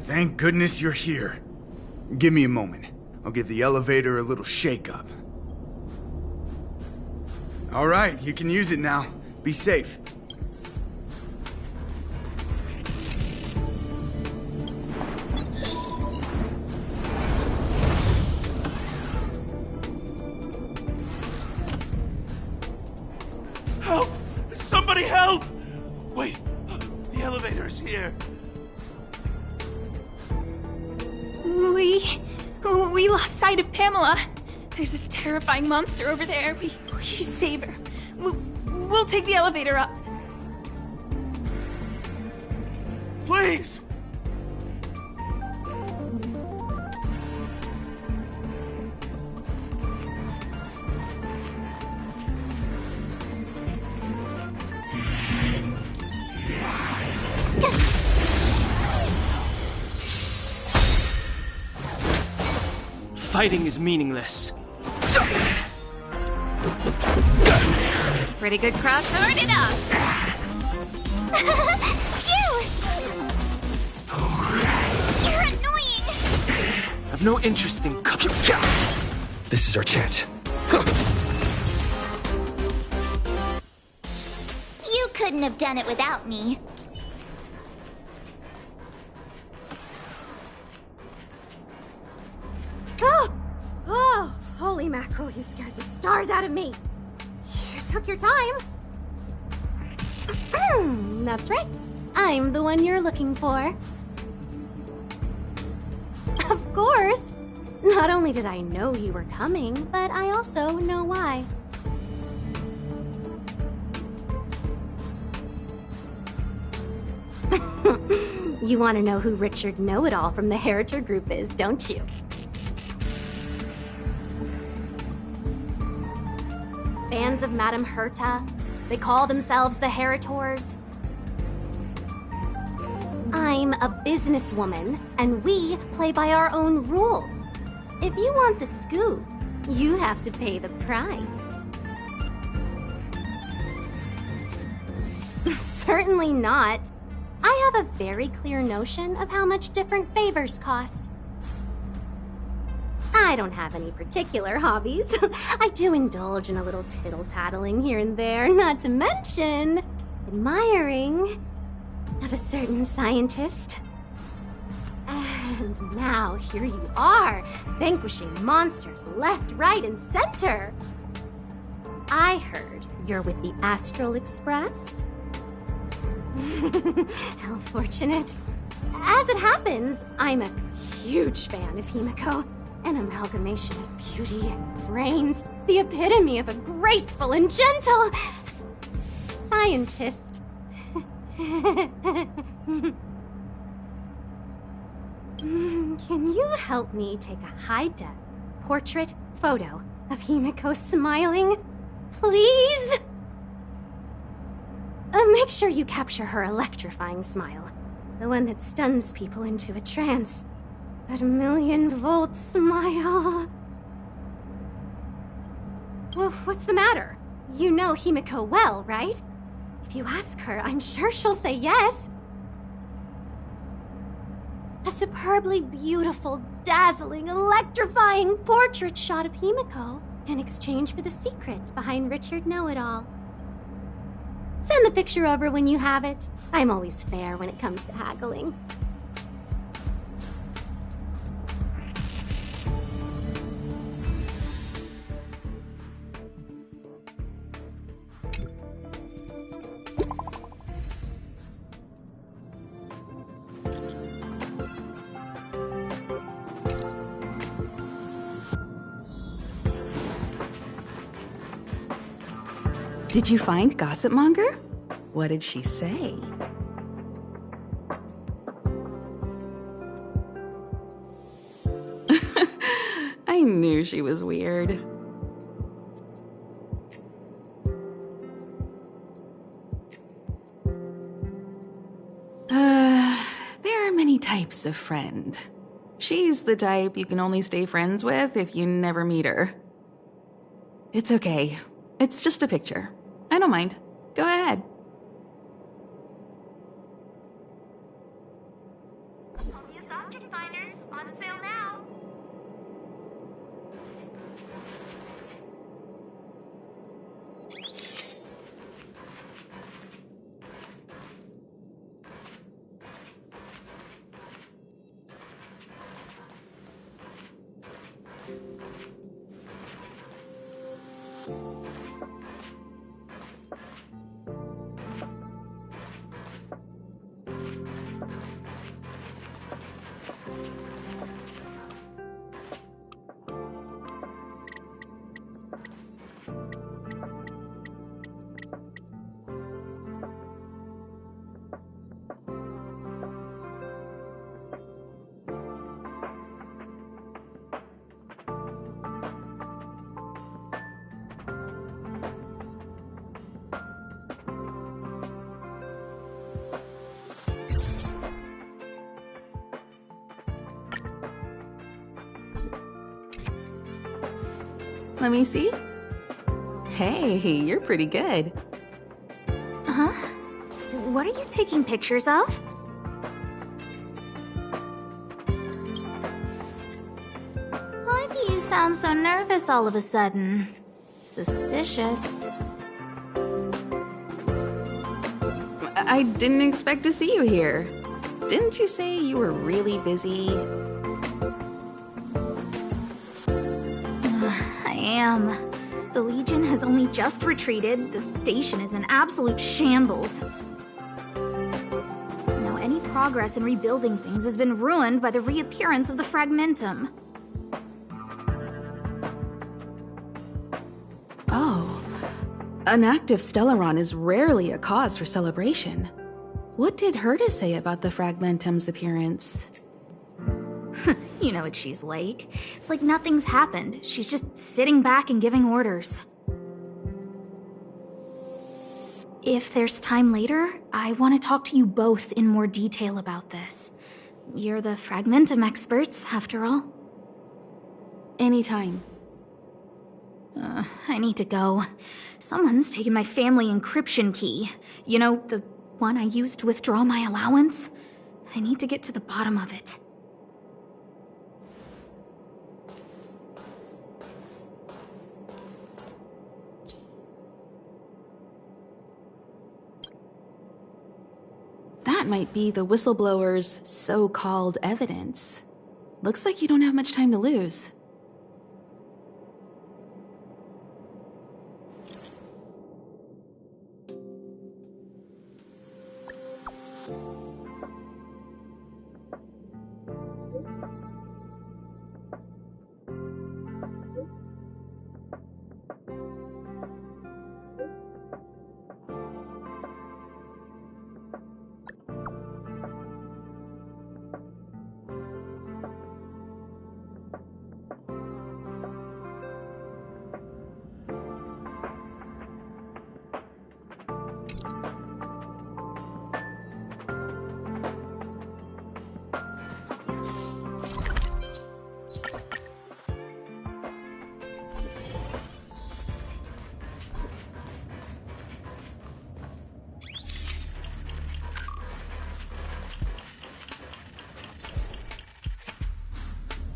[SPEAKER 18] Thank goodness you're here. Give me a moment. I'll give the elevator a little shake-up. All right, you can use it now. Be safe.
[SPEAKER 17] Help! Somebody help! Wait, the elevator's here.
[SPEAKER 19] We lost sight of Pamela. There's a terrifying monster over there. We save her. We'll take the elevator up.
[SPEAKER 17] Please!
[SPEAKER 2] Fighting is meaningless.
[SPEAKER 5] Pretty good crowd powered it up.
[SPEAKER 9] You're annoying!
[SPEAKER 2] I've no interest in...
[SPEAKER 3] This is our chance.
[SPEAKER 9] couldn't have done it without me.
[SPEAKER 20] Oh! Oh! Holy mackerel, you scared the stars out of me! You took your time. That's right. I'm the one you're looking for. Of course! Not only did I know you were coming, but I also know why. You want to know who Richard Know-It-All from the Heritor Group is, don't you? Fans of Madame Herta. They call themselves the Heritors. I'm a businesswoman, and we play by our own rules. If you want the scoop, you have to pay the price. Certainly not. I have a very clear notion of how much different favors cost. I don't have any particular hobbies. I do indulge in a little tittle-tattling here and there, not to mention admiring of a certain scientist. And now here you are, vanquishing monsters left, right, and center. I heard you're with the Astral Express. How fortunate. As it happens, I'm a huge fan of Himiko. An amalgamation of beauty and brains. The epitome of a graceful and gentle scientist. Can you help me take a high-def portrait photo of Himiko smiling? Please? Make sure you capture her electrifying smile. The one that stuns people into a trance. That 1,000,000-volt smile. Well, what's the matter? You know Himiko well, right? If you ask her, I'm sure she'll say yes. A superbly beautiful, dazzling, electrifying portrait shot of Himiko in exchange for the secret behind Richard Know-It-All. Send the picture over when you have it. I'm always fair when it comes to haggling.
[SPEAKER 14] Did you find Gossip Monger? What did she say? I knew she was weird. There are many types of friend. She's the type you can only stay friends with if you never meet her. It's okay. It's just a picture. I don't mind. Go ahead.
[SPEAKER 9] Use object finders on sale now.
[SPEAKER 14] Let me see. Hey, you're pretty good.
[SPEAKER 20] Huh? What are you taking pictures of?
[SPEAKER 4] Why do you sound so nervous all of a sudden? Suspicious.
[SPEAKER 14] I didn't expect to see you here. Didn't you say you were really busy?
[SPEAKER 4] I am. The Legion has only just retreated. The station is in absolute shambles. Now, any progress in rebuilding things has been ruined by the reappearance of the Fragmentum.
[SPEAKER 14] Oh. An active Stellaron is rarely a cause for celebration. What did Herta say about the Fragmentum's appearance?
[SPEAKER 4] You know what she's like. It's like nothing's happened. She's just sitting back and giving orders. If there's time later, I want to talk to you both in more detail about this. You're the Fragmentum experts, after all.
[SPEAKER 14] Anytime.
[SPEAKER 4] I need to go. Someone's taken my family encryption key. You know, the one I used to withdraw my allowance? I need to get to the bottom of it.
[SPEAKER 14] That might be the whistleblower's so-called evidence. Looks like you don't have much time to lose.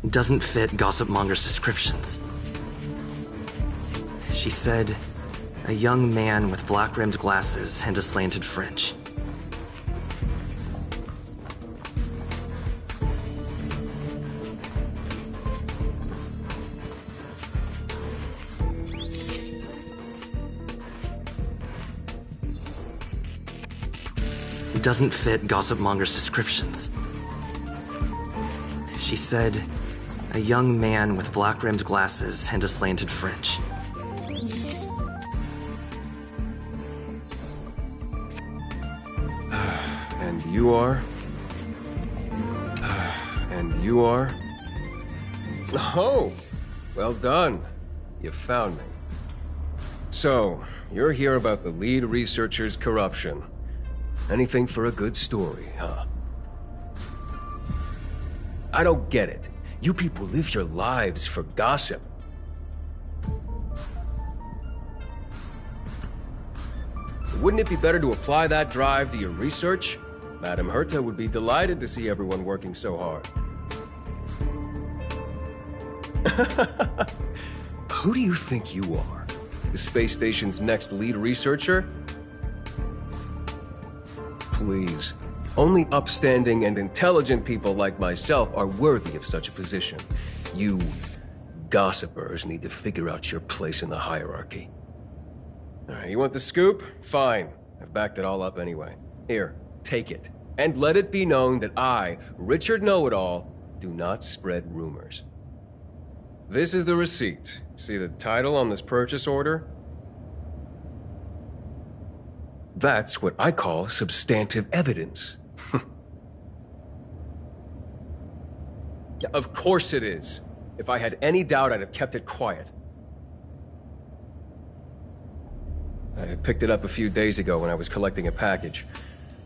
[SPEAKER 8] Doesn't fit Gossip Monger's descriptions. She said, a young man with black-rimmed glasses and a slanted fringe. Doesn't fit Gossip Monger's descriptions. She said, a young man with black-rimmed glasses and a slanted fringe.
[SPEAKER 21] And you are? And you are? Oh, well done. You found me. So, you're here about the lead researcher's corruption. Anything for a good story, huh? I don't get it. You people live your lives for gossip. Wouldn't it be better to apply that drive to your research? Madame Herta would be delighted to see everyone working so hard. Who do you think you are? The space station's next lead researcher? Please. Only upstanding and intelligent people like myself are worthy of such a position. You gossipers need to figure out your place in the hierarchy. You want the scoop? Fine. I've backed it all up anyway. Here, take it. And let it be known that I, Richard Know-It-All, do not spread rumors. This is the receipt. See the title on this purchase order? That's what I call substantive evidence. Of course it is. If I had any doubt, I'd have kept it quiet. I picked it up a few days ago when I was collecting a package.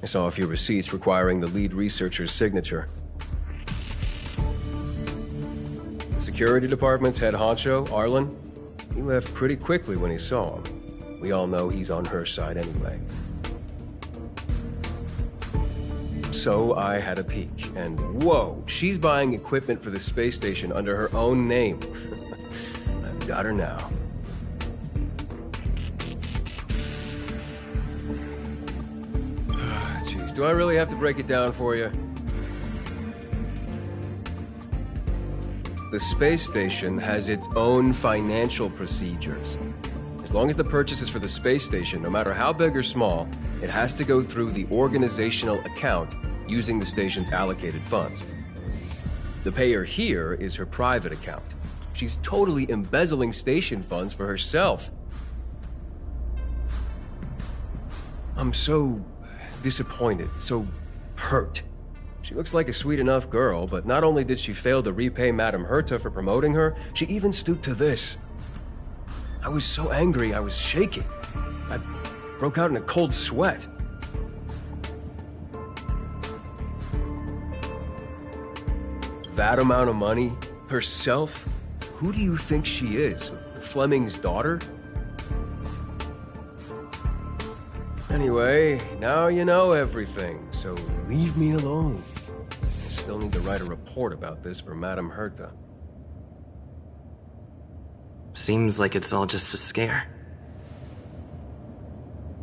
[SPEAKER 21] I saw a few receipts requiring the lead researcher's signature. The security department's head honcho, Arlen, he left pretty quickly when he saw him. We all know he's on her side anyway. So I had a peek, and whoa, she's buying equipment for the space station under her own name. I've got her now. do I really have to break it down for you? The space station has its own financial procedures. As long as the purchase is for the space station, no matter how big or small, it has to go through the organizational account using the station's allocated funds. The payer here is her private account. She's totally embezzling station funds for herself. I'm so disappointed, so hurt. She looks like a sweet enough girl, but not only did she fail to repay Madame Herta for promoting her, she even stooped to this. I was so angry I was shaking. I broke out in a cold sweat. That amount of money? Herself? Who do you think she is? Fleming's daughter? Anyway, now you know everything, so leave me alone. I still need to write a report about this for Madame Herta.
[SPEAKER 8] Seems like it's all just a scare.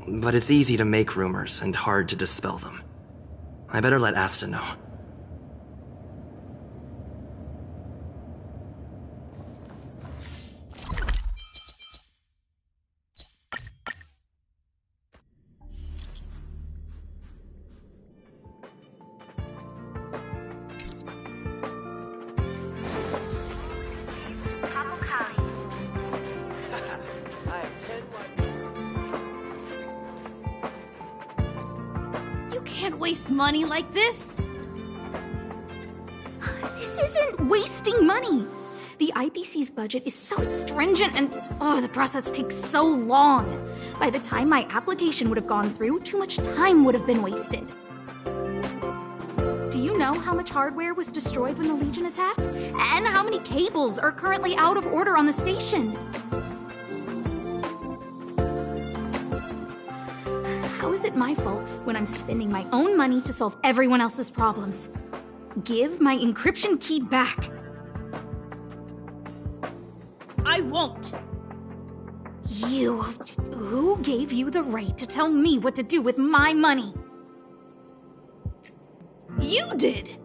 [SPEAKER 8] But it's easy to make rumors and hard to dispel them. I better let Asta know.
[SPEAKER 19] You can't waste money like this.
[SPEAKER 4] This isn't wasting money. The IBC's budget is so stringent and, the process takes so long. By the time my application would have gone through, too much time would have been wasted. Do you know how much hardware was destroyed when the Legion attacked? And how many cables are currently out of order on the station? How is it my fault when I'm spending my own money to solve everyone else's problems? Give my encryption key back.
[SPEAKER 19] I won't.
[SPEAKER 4] Who gave you the right to tell me what to do with my money?
[SPEAKER 19] You did.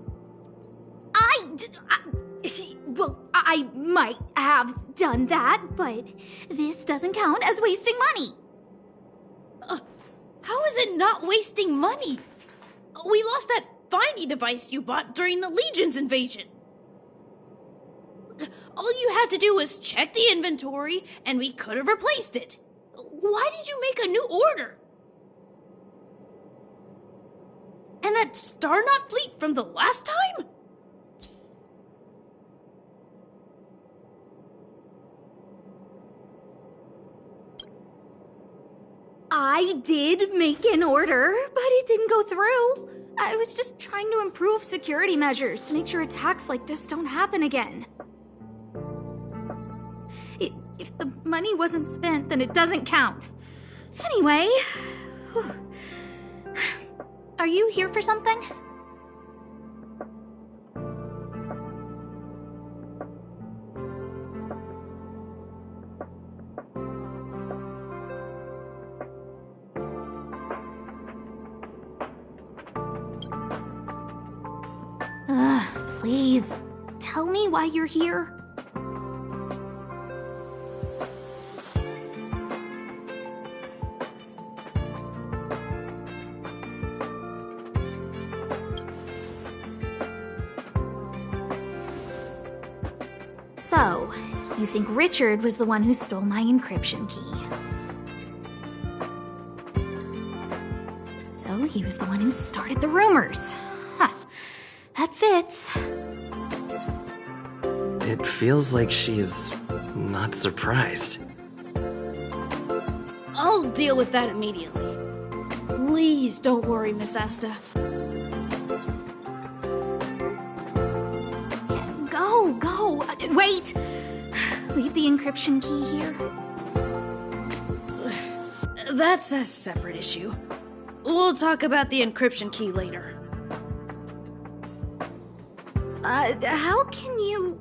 [SPEAKER 4] I might have done that, but this doesn't count as wasting money.
[SPEAKER 19] How is it not wasting money? We lost that finding device you bought during the Legion's invasion. All you had to do was check the inventory, and we could have replaced it. Why did you make a new order? And that Starnaut fleet from the last time?
[SPEAKER 4] I did make an order, but it didn't go through. I was just trying to improve security measures to make sure attacks like this don't happen again. If the money wasn't spent, then it doesn't count. Anyway, are you here for something? Please, tell me why you're here. So, you think Richard was the one who stole my encryption key? So, he was the one who started the rumors. Huh. That fits.
[SPEAKER 8] It feels like she's not surprised.
[SPEAKER 19] I'll deal with that immediately. Please don't worry, Miss Asta.
[SPEAKER 4] Go. Wait! Leave the encryption key here.
[SPEAKER 19] That's a separate issue. We'll talk about the encryption key later.
[SPEAKER 4] How can you...